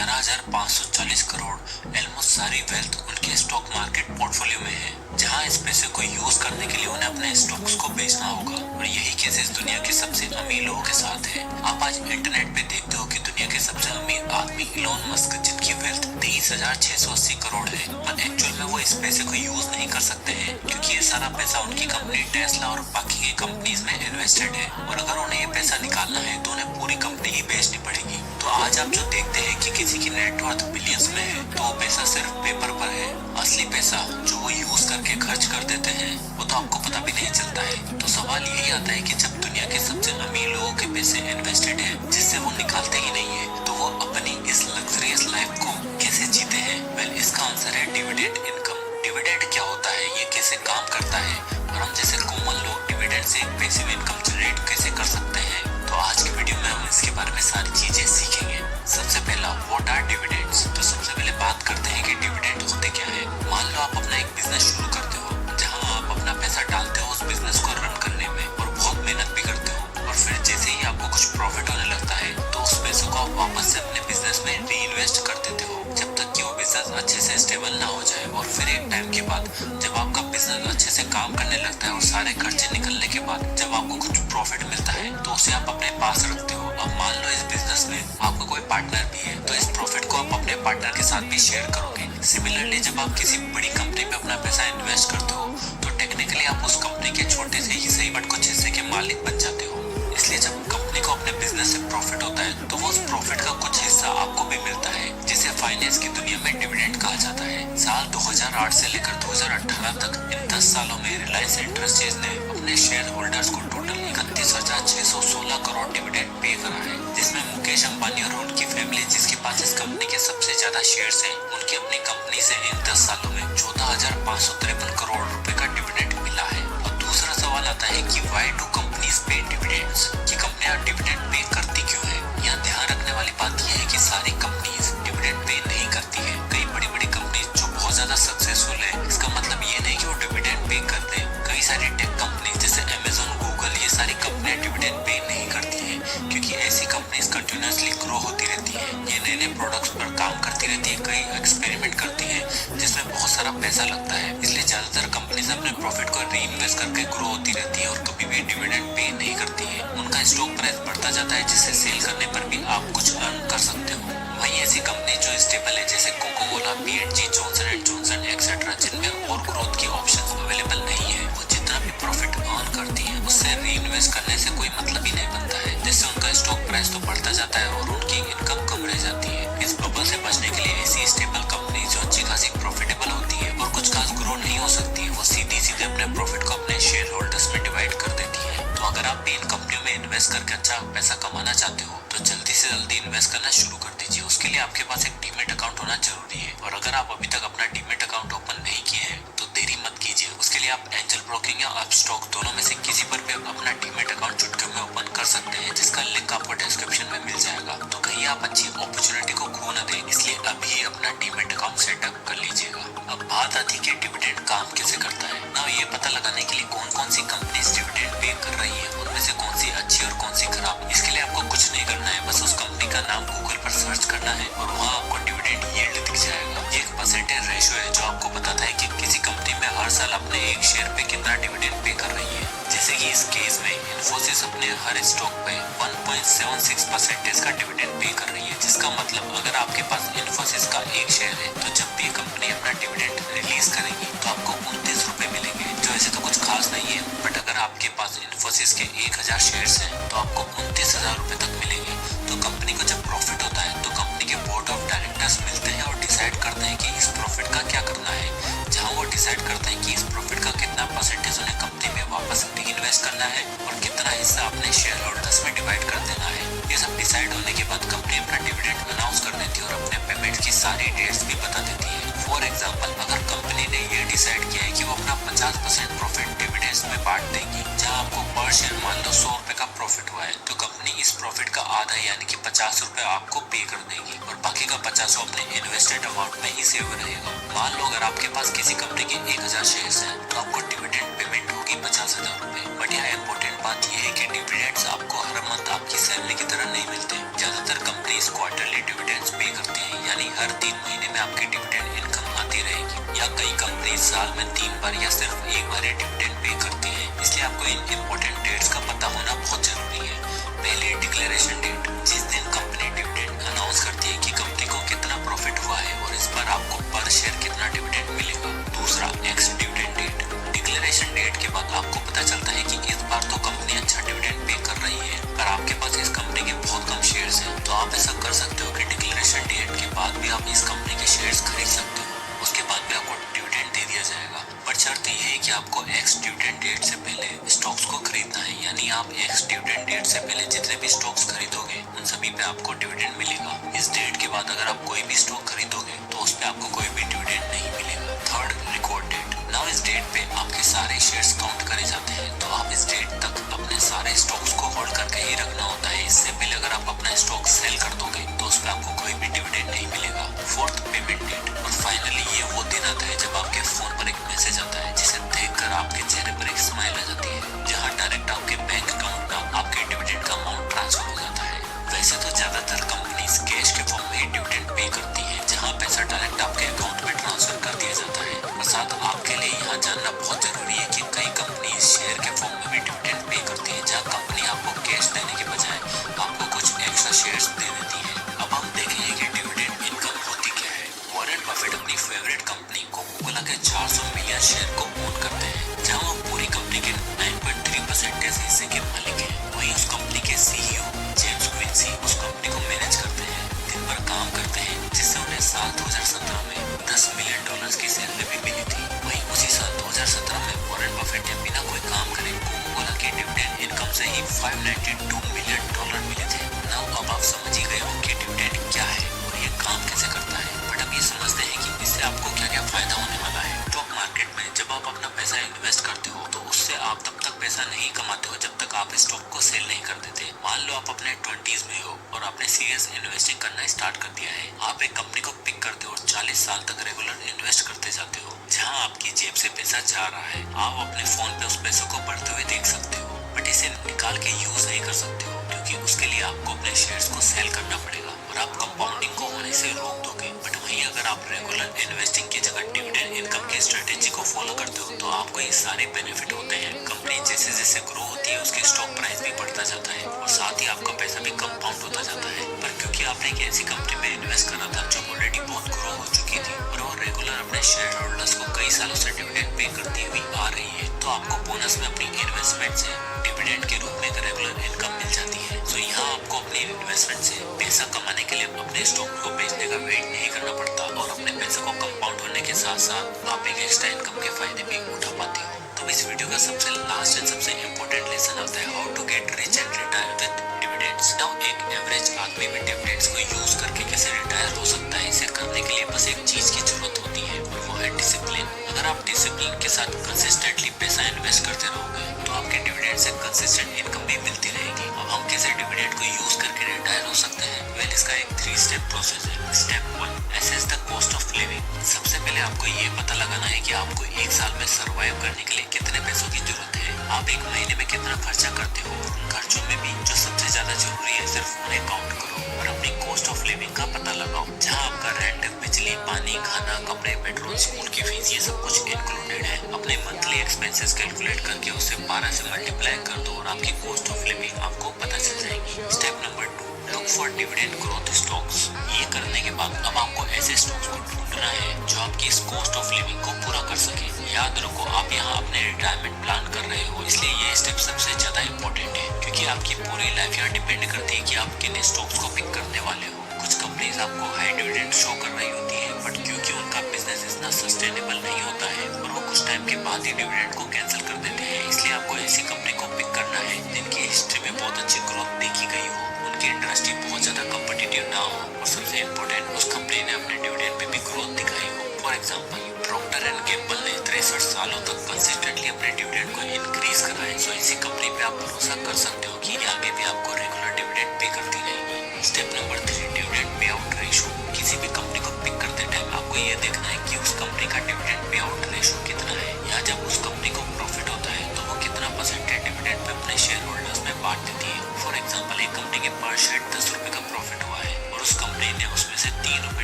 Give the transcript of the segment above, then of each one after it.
11,540 crore almost सारी wealth उनके stock market portfolio में है, जहां इस पैसे को यूज करने के लिए उन्हें अपने स्टॉक्स को बेचना होगा। और यही केस इस दुनिया के सबसे अमीर लोगों के साथ है। आप आज इंटरनेट पे देखते हो कि दुनिया के सबसे अमीर आदमी इलोन मस्क, जिनकी वेल्थ 23,680 करोड़ है, पर एक्चुअल में वो इस पैसे को यूज नहीं कर सकते हैं, क्योंकि ये सारा पैसा उनकी कंपनी टेस्ला और बाकी की कंपनीज में इन्वेस्टेड है। और अगर उन्हें ये पैसा निकालना है तो उन्हें पूरी कंपनी ही बेचनी पड़ेगी। तो आज आप जो देखते हैं कि किसी की नेटवर्थ बिलियंस में है, तो वो पैसा सिर्फ पेपर पर है। असली पैसा जो वो यूज करके खर्च कर देते हैं, वो तो आपको पता भी नहीं चलता है। तो सवाल यही आता है कि जब दुनिया के सबसे अमीर लोगों के पैसे इन्वेस्टेड है, जिससे वो निकालते ही नहीं है, तो वो अपनी इस लग्जरियस लाइफ को कैसे जीते हैं? वेल, इसका आंसर है डिविडेंड इनकम। डिविडेंड क्या होता है, ये कैसे काम करता है, और हम जैसे कॉमन लोग डिविडेंड से एक पैसिव इनकम जनरेट कैसे कर सकते हैं? तो आज की वीडियो में हम इसके बारे में सारी चीजें सीखेंगे। सबसे पहला, व्हाट आर डिविडेंड्स? तो सबसे पहले बात करते हैं कि डिविडेंड होते क्या है। मान लो आप अपना एक बिजनेस शुरू करते हो, जहां आप अपना पैसा डालते हो उस बिजनेस को रन करने में, और बहुत मेहनत भी करते हो, और फिर जैसे ही आपको कुछ प्रॉफिट होने लगता है, तो उस पैसों को आप वापस से अपने बिजनेस में री इन्वेस्ट कर देते हो, जब तक कि वो बिजनेस अच्छे से स्टेबल ना हो जाए। और फिर एक टाइम के बाद जब आपका बिजनेस अच्छे से काम करने लगता है और सारे खर्चे निकलने के बाद जब आपको कुछ प्रॉफिट मिलता है, तो उसे आप अपने पास रखते हो। अब मान लो इस बिजनेस में आपका कोई पार्टनर भी है, तो इस प्रॉफिट को आप अपने पार्टनर के साथ भी शेयर करोगे। सिमिलरली, जब आप किसी बड़ी कंपनी में अपना पैसा इन्वेस्ट करते हो, तो टेक्निकली आप उस कंपनी के छोटे से हिस्से बट कुछ हिस्से के मालिक बन जाते हो। इसलिए जब कंपनी को अपने बिजनेस से प्रॉफिट होता है, तो वो उस प्रॉफिट का कुछ हिस्सा आपको भी मिलता है, जिसे फाइनेंस की दुनिया में डिविडेंड कहा जाता है। साल 2008 से लेकर 2018 तक इन 10 सालों में रिलायंस इंडस्ट्रीज ने अपने शेयर होल्डर्स को टोटल 31,616 करोड़ डिविडेंड पे करा है, जिसमें मुकेश अंबानी और उनकी फैमिली, जिसके पास इस कंपनी के सबसे ज्यादा शेयर्स हैं, उनकी अपनी कंपनी से इन 10 सालों में 14,553 करोड़ रुपए का डिविडेंड मिला है। और दूसरा सवाल आता है कि व्हाई डू कंपनीज पे डिविडेंड्स? कि कंपनियां डिविडेंड पे करती क्यों है? यहाँ ध्यान रखने वाली बात यह है कि सारी कंपनीज डिविडेंड पे नहीं करती है। कई बड़ी बड़ी कंपनीज जो बहुत ज्यादा सक्सेसफुल है, इसका मतलब ये नहीं कि वो डिविडेंड पे कर दे। कई सारी टेक कंपनीज जैसे अमेजोन, गूगल, ये सारी कंपनियां डिविडेंड पे नहीं करती है, क्योंकि ऐसी कंपनीज कंटिन्यूअसली ग्रो होती रहती है, ये नए नए प्रोडक्ट्स पर काम करती रहती है, कई एक्सपेरिमेंट करती है, जिसमें बहुत सारा पैसा लगता है। इसलिए ज्यादातर कंपनीज अपने प्रॉफिट को री इन्वेस्ट करके ग्रो होती रहती है और कभी भी डिविडेंड पे नहीं करती है। उनका स्टॉक प्राइस बढ़ता जाता है, जिससे सेल करने पर भी आप कुछ अर्न कर सकते हो। वहीं ऐसी कंपनी जो स्टेबल है, जैसे Coca Cola, P&G, Johnson and Johnson etcetera, जिनमें और ग्रोथ की ऑप्शंस अवेलेबल नहीं है, वो जितना भी प्रॉफिट अर्न करती है, उससे री इन्वेस्ट करने से कोई मतलब ही नहीं बनता है, जिससे उनका स्टॉक प्राइस तो बढ़ता जाता है और उनकी इनकम कम रह जाती है। इस बबल से बचने के लिए ऐसी स्टेबल कंपनी जो अच्छी खासी प्रॉफिटेबल होती है और कुछ खास ग्रो नहीं हो सकती है, वो सीधे सीधे अपने प्रॉफिट को अपने शेयर होल्डर्स में डिवाइड कर देती है। तो अगर आप भी इन कंपनियों में इन्वेस्ट करके अच्छा पैसा कमाना चाहते हो, तो जल्दी से जल्दी इन्वेस्ट करना शुरू कर दीजिए। उसके लिए आपके पास एक डीमेट अकाउंट होना जरूरी है, और अगर आप अभी तक अपना डीमेट अकाउंट ओपन नहीं किए हैं, तो देरी मत कीजिए। उसके लिए आप एंजल ब्रोकिंग या अपस्टॉक दोनों में से किसी पर भी अपना डीमेट अकाउंट चुटकियों में ओपन कर सकते हैं, जिसका लिंक आपको डिस्क्रिप्शन में मिल जाएगा। तो कहीं आप अच्छी अपॉर्चुनिटी को खो न दें, इसलिए अभी अपना डीमेट अकाउंट सेटअप कर लीजिएगा। अब बात आती है कि डिविडेंड काम कैसे करता है ना। ये पता लगाने के लिए कौन कौन सी कंपनीज डिविडेंड पे कर रही है, उनमें से कौन सी अच्छी और कौन सी खराब, इसके लिए आपको कुछ नहीं करना है, बस उस कंपनी का नाम गूगल पर सर्च करना है और वहाँ आपको डिविडेंड यील्ड दिख जाएगा। ये एक परसेंटेज रेशियो है जो आपको बताता है कि किसी कंपनी में हर साल अपने एक शेयर पे कितना डिविडेंड पे कर रही है। जैसे कि इस केस में इन्फोसिस अपने हर स्टॉक पे 1.76% का डिविडेंड पे कर रही है, जिसका मतलब अगर आपके पास इन्फोसिस का एक शेयर है, तो जब भी कंपनी अपना डिविडेंड रिलीज करेगी, तो आपको 29 रुपए मिलेंगे, जो ऐसे तो कुछ खास नहीं है, बट अगर आपके पास इन्फोसिस के 1000 शेयर्स हैं, तो आपको 29,000 रुपए तक मिलेंगे। तो कंपनी को जब प्रॉफिट होता है, तो कंपनी के बोर्ड ऑफ डायरेक्टर्स मिलते हैं और डिसाइड करते हैं कि इस प्रॉफिट का क्या करना है, जहां वो डिसाइड करते हैं कि इस प्रॉफिट का कितना परसेंटेज उन्हें कंपनी में वापस री इन्वेस्ट करना है और कितना हिस्सा अपने शेयर होल्डर्स में डिवाइड कर देना है। ये सब डिसाइड होने के बाद कंपनी अपना डिविडेंड अनाउंस कर देती है और अपने पेमेंट की सारी डेट्स भी बता देती है। फॉर एग्जाम्पल, अगर कंपनी ने ये डिसाइड किया है कि वो अपना 50% प्रॉफिट डिविडेंड्स में बांट देगी, जहां आपको पर शेयर मान लो 100 रुपए का प्रॉफिट हुआ है, तो कंपनी इस प्रॉफिट का आधा यानी कि 50 रुपए आपको पे कर देगी और बाकी का 50 अपने इन्वेस्टेड अमाउंट में ही सेव रहेगा। मान लो अगर आपके पास किसी कंपनी के 1000 शेयर्स हैं, तो आपको डिविडेंड पेमेंट होगी 50,000 रुपए। बट यहाँ इम्पोर्टेंट बात यह है कि डिविडेंड्स आपको हर मंथ आपकी सैलरी की तरह नहीं मिलते। ज्यादातर कंपनीज क्वार्टरली डिविडेंड्स पे करती हैं हर 3 महीने में आपकी डिविडेंड इनकम आती रहेगी, या कई कंपनी साल में 3 बार या सिर्फ एक बार ही डिविडेंड पे करती है। इसलिए आपको इन इम्पोर्टेंट डेट्स का पता होना बहुत जरूरी है। पहले डिक्लेरेशन डेट, जिस दिन कंपनी डिविडेंड अनाउंस करती है कि कंपनी को कितना प्रॉफिट हुआ है और इस पर आपको पर शेयर कितना डिविडेंड मिलेगा। दूसरा, ex dividend date. Declaration date के बाद आपको पता चलता है कि इस बार तो कंपनी अच्छा डिविडेंड पे कर रही है, पर आपके पास इस कंपनी के बहुत कम शेयर्स हैं, तो आप ऐसा कर सकते हो कि डिक्लेरेशन डेट के बाद भी आप इस कंपनी के शेयर्स खरीद सकते हो। उसके बाद भी आपको डिविडेंड दे दिया जाएगा, पर शर्त यह है कि आपको एक्स डिविडेंड डेट से पहले स्टॉक्स को खरीदना है। यानी आप एक्स डिविडेंड डेट से पहले जितने भी स्टॉक्स खरीदोगे उन सभी पे आपको डिविडेंड मिलेगा। इस डेट के बाद अगर आप कोई भी स्टॉक खरीदोगे तो उस पे आपको कोई भी डिविडेंड नहीं मिलेगा। Third, record date. नाउ इस डेट पे आपके सारे शेयर्स काउंट करे जाते हैं, तो आप इस डेट तक अपने सारे स्टॉक्स को होल्ड करके ही रखना होता है। इससे पहले अगर आप अपना स्टॉक सेल कर दोगे तो उस पे आपको कोई भी डिविडेंड नहीं मिलेगा। Fourth, payment date. और फाइनली ये वो दिन आता है जब आपके फोन पर एक मैसेज आता है जिसे देखकर आपके चेहरे पर एक स्माइल आ जाती है, जहाँ डायरेक्ट आपके बैंक अकाउंट में आपके डिविडेंड का अमाउंट ट्रांसफर हो जाता है। वैसे तो ज्यादातर कंपनीज कैश के फॉर्म में डिविडेंड पे करती है, जहाँ पैसा डायरेक्ट आपके अकाउंट में ट्रांसफर कर दिया जाता है। और साथ आपके लिए यहाँ जानना बहुत जरूरी है कि कई कंपनीज शेयर के फॉर्म में भी डिविडेंड पे करती है, जहाँ कंपनी आपको कैश देने के बजाय आपको कुछ एक्स्ट्रा शेयर्स दे देती है। अब हम देखेंगे कि डिविडेंड इनकम होती क्या है। वॉरेन बफेट अपनी फेवरेट कंपनी कोका-कोला के 400 मिलियन शेयर को ओन करते हैं, जहाँ वो पूरी कंपनी के 9.3% हिस्से के मालिक हैं। वहीं उस कंपनी के सीईओ जेम्स क्विंसी उस कंपनी को मैनेज करते हैं, दिन भर काम करते हैं, जिससे उन्हें साल 2017 में $10 मिलियन की सैलरी भी मिली थी। वहीं उसी साल 2017 में वॉरेन बफेट ने बिना कोई काम करे कोका-कोला के डिविडेंड इनकम से ही $592 मिलियन मिले थे। नाउ अब आप समझ ही गए हो कि डिविडेंड क्या है और ये काम कैसे करता है। बट अब ये समझते हैं कि इससे आपको क्या क्या फायदा होने वाला है। स्टॉक मार्केट में जब आप अपना पैसा इन्वेस्ट करते हो तो उससे आप तब तक पैसा नहीं कमाते हो जब तक आप स्टॉक को सेल नहीं कर देते। मान लो आप अपने 20s में हो और आपने सीरियस इन्वेस्टिंग करना स्टार्ट कर दिया है। आप एक कंपनी को पिक करते हो और 40 साल तक रेगुलर इन्वेस्ट करते जाते हो। जहां आपकी जेब से पैसा जा रहा है, आप अपने फोन पे उस पैसों को बढ़ते हुए देख सकते हो, बट इसे निकाल के यूज नहीं कर सकते हो, क्योंकि उसके लिए आपको अपने शेयर्स को सेल करना पड़ेगा और आप कंपाउंडिंग को होने से रोक दोगे। बट वहीं अगर आप रेगुलर इन्वेस्टिंग की जगह डिविडेंड इनकम की स्ट्रेटेजी को फॉलो करते हो तो आपको ये सारे बेनिफिट होते हैं। कंपनी जैसे जैसे ग्रो होती है उसकी स्टॉक प्राइस भी बढ़ता जाता है और साथ ही आपका पैसा भी कंपाउंड होता जाता है। पर क्योंकि आपने एक ऐसी कंपनी में इन्वेस्ट करा था जो ऑलरेडी बहुत ग्रो हो चुकी थी और वो रेगुलर अपने शेयर होल्डर्स को कई सालों से डिविडेंड पे करती हुई आ रही है, तो आपको बोनस में अपनी इन्वेस्टमेंट से डिविडेंड के रूप में एक रेगुलर इनकम मिल जाती है। तो यहाँ आपको अपनी इन्वेस्टमेंट से पैसा कमाने के लिए अपने स्टॉक को बेचने का वेट नहीं करना पड़ता और अपने पैसे को कंपाउंड होने के साथ साथ आप एक एक्स्ट्रा इनकम के फायदे भी उठा पाते हो। तो इस वीडियो का सबसे लास्ट एंड सबसे इम्पोर्टेंट लेसन आता है how to get rich and retire with dividends. Now एक एवरेज आदमी भी डिविडेंड्स को यूज करके कैसे रिटायर हो सकता है, इसे करने के लिए बस एक चीज की जरूरत होती है और वो है डिसिप्लिन। अगर आप डिसिप्लिन के साथ कंसिस्टेंटली पैसा इन्वेस्ट करते रहोगे तो आपके डिविडेंड से कंसिस्टेंट इनकम भी मिलती रहेगी। अब हम कैसे डिविडेंड को यूज करके रिटायर हो सकते हैं? वेल, इसका एक 3 स्टेप प्रोसेस है। Step 1, assess the cost of living. सबसे पहले आपको ये पता लगाना है कि आपको एक साल में सर्वाइव करने के लिए कितने पैसों की जरूरत है। आप एक महीने में कितना खर्चा करते हो, उन खर्चों में भी जो सबसे ज्यादा जरूरी है सिर्फ उन्हें काउंट करो और अपनी कॉस्ट ऑफ लिविंग का पता लगाओ, जहाँ आपका रेंट, बिजली, पानी, खाना, कपड़े, पेट्रोल, स्कूल की फीस, ये सब कुछ इंक्लूडेड है। अपने मंथली एक्सपेंसेस कैलकुलेट करके उसे 12 से मल्टीप्लाई कर दो और आपकी कॉस्ट ऑफ लिविंग आपको पता चल जाएगी। Step number 2, look for dividend growth stocks. ये करने के बाद अब आपको ऐसे स्टॉक्स को ढूंढना है जो आपकी इस कॉस्ट ऑफ लिविंग को पूरा कर सके। याद रखो, आप यहाँ अपने रिटायरमेंट प्लान कर रहे हो, इसलिए ये स्टेप सबसे ज्यादा इम्पोर्टेंट है, क्योंकि आपकी पूरी लाइफ यहाँ डिपेंड करती है कि आप किन स्टॉक्स को पिक करने वाले हो। कुछ कंपनीज आपको हाई डिविडेंड शो कर रही होती है, बट क्योंकि उनका बिजनेस इतना सस्टेनेबल नहीं होता है और वो कुछ टाइम के बाद ही डिविडेंड को कैंसिल कर देते हैं, इसलिए आपको ऐसी कंपनी को पिक करना है जिनकी हिस्ट्री में बहुत अच्छी ग्रोथ देखी गई हो, उनकी इंडस्ट्री बहुत ज्यादा कॉम्पिटिटिव ना हो और सबसे इम्पोर्टेंट, उस कंपनी ने अपने डिविडेंड पे भी ग्रोथ दिखाई हो। For example, Procter and Gamble ने 63 सालों तक कंसिस्टेंटली अपने डिविडेंड को इंक्रीज करा है। सो इसी कंपनी पे आप भरोसा कर सकते हो कि आगे भी आपको रेगुलर डिविडेंड पे करती रहेगी। Step number 3, dividend pay out ratio. किसी भी कंपनी को पिक करते टाइम आपको ये देखना है कि उस कंपनी का डिविडेंड पे आउट रेशो कितना है, या जब उस कंपनी को प्रॉफिट होता है तो वो कितना परसेंटेज डिविडेंड पे अपने शेयर होल्डर्स में बांट देती है। फॉर एग्जाम्पल, एक कंपनी के पर शेयर 10 रुपए का प्रॉफिट हुआ है और उस कंपनी ने उसमें से 3 रुपए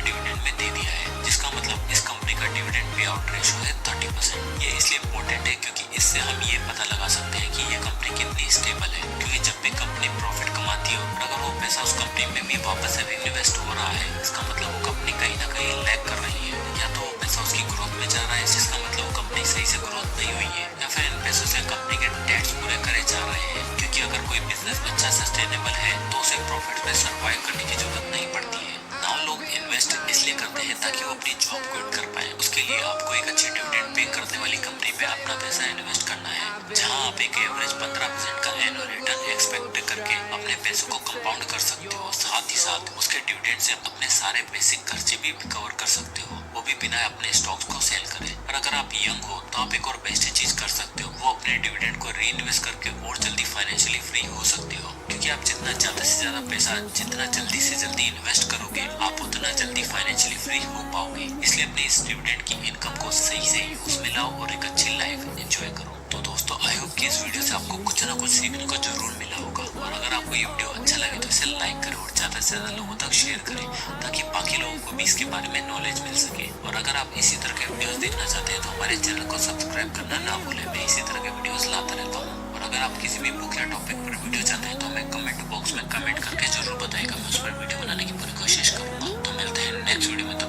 डिविडेंड में आउट रेशो है 30%। ये इसलिए इम्पोर्टेंट है क्योंकि इससे हम ये पता लगा सकते हैं कि ये कंपनी कितनी स्टेबल है। क्योंकि जब भी कंपनी प्रॉफिट कमाती हो और अगर वो पैसा उस कंपनी में भी वापस से इन्वेस्ट हो रहा है, इसका मतलब वो कंपनी कहीं ना कहीं लैग कर रही है। या तो वो पैसा उसकी ग्रोथ में जा रहा है, जिसका मतलब वो कंपनी सही से ग्रोथ नहीं हुई है, या फिर इन पैसों से कंपनी के डेट्स पूरे करे जा रहे हैं। क्योंकि अगर कोई बिजनेस अच्छा सस्टेनेबल है तो उसे प्रॉफिट में सर्वाइव करने की जरूरत नहीं पड़ती है। नाउ लोग इन्वेस्ट इसलिए करते हैं ताकि वो अपनी जॉब क्विट कर पाए। उसके लिए आपको एक अच्छी डिविडेंड पे करने वाली कंपनी पे अपना पैसा इन्वेस्ट करना है, जहां आप एक एवरेज 15% का एनुअल रिटर्न एक्सपेक्ट करके अपने पैसों को कंपाउंड कर सकते हो। साथ ही साथ उसके डिविडेंड से अपने सारे बेसिक खर्चे भी कवर कर सकते हो, वो भी बिना अपने स्टॉक्स को सेल करे। और अगर आप यंग हो तो आप एक और बेस्ट चीज कर सकते हो, वो अपने डिविडेंड को री इन्वेस्ट करके और जल्दी फाइनेंशियली फ्री हो सकते हो। क्योंकि आप जितना ज्यादा से ज्यादा पैसा जितना जल्दी से जल्दी इन्वेस्ट करोगे, आप उतना जल्दी फाइनेंशियली फ्री हो पाओगे। इसलिए अपने इस डिविडेंड की इनकम को सही से यूज में लाओ और एक अच्छी लाइफ एंजॉय करो। तो दोस्तों, आई होप कि इस वीडियो से आपको कुछ ना कुछ सीखने को जरूर मिला होगा। और अगर आपको ये वीडियो अच्छा लगे तो इसे लाइक करें और ज्यादा से ज्यादा लोगों तक शेयर करें, ताकि बाकी लोगों को भी इसके बारे में नॉलेज मिल सके। और अगर आप इसी तरह के वीडियोस देखना चाहते हैं तो हमारे चैनल को सब्सक्राइब करना ना भूलें। मैं इसी तरह के वीडियोस लाता रहता हूँ। और अगर आप किसी भी बुक या टॉपिक पर वीडियो चाहते हैं तो हमें कमेंट बॉक्स में कमेंट करके जरूर बताइएगा। मैं उस पर वीडियो बनाने की पूरी कोशिश करूंगा। तो मिलते हैं नेक्स्ट वीडियो में।